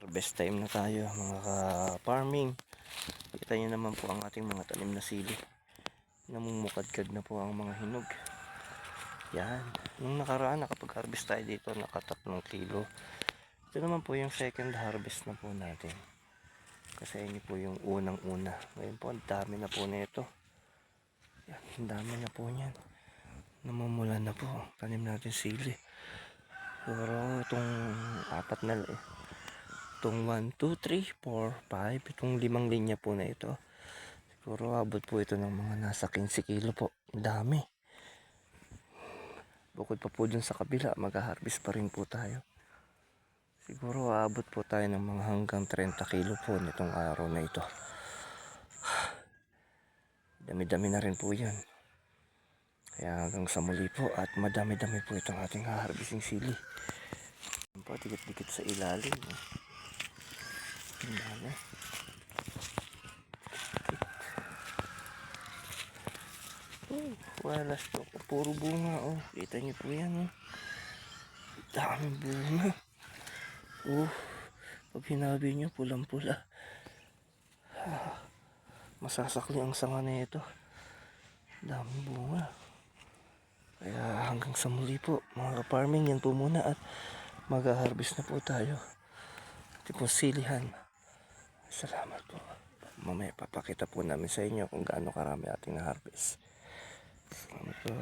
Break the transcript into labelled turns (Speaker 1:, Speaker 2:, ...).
Speaker 1: Harvest time na tayo mga ka-farming. Kita nyo naman po ang ating mga tanim na sili. Namumukadkad na po ang mga hinog. Yan. Nung nakaraan nakapag-harvest tayo dito, naka 3 kilo. Ito naman po yung second harvest na po natin. Kasi ini po yung unang-una. Ngayon po, ang dami na po nito. Yan, ang dami na po niyan. Namumula na po. Tanim natin sili. Siguro itong 4 na itong 1, 2, 3, 4, 5 itong 5 linya po na ito, siguro abot po ito ng mga nasa 15 kilo po. Dami. Bukod pa po dun sa kabila, mag-harvest pa rin po tayo. Siguro abot po tayo ng mga hanggang 30 kilo po nitong araw na ito. Dami-dami na rin po yan. Kaya hanggang sa muli po, at madami-dami po itong ating harvesting sili. Po, dikit-dikit sa ilalim. Ang dami. Oh, walas po. Puro bunga. Oh, kita niyo po yan. Oh. Daming bunga. Oh, pag hinabi niyo, pulang-pula. Masasakli ang sanga na ito. Daming bunga. Kaya hanggang sa muli po, mga ka-farming, yan po muna at mag-harvest na po tayo. Ito po silihan. Salamat po. Mamaya papakita po namin sa inyo kung gaano karami ating na-harvest. Salamat po.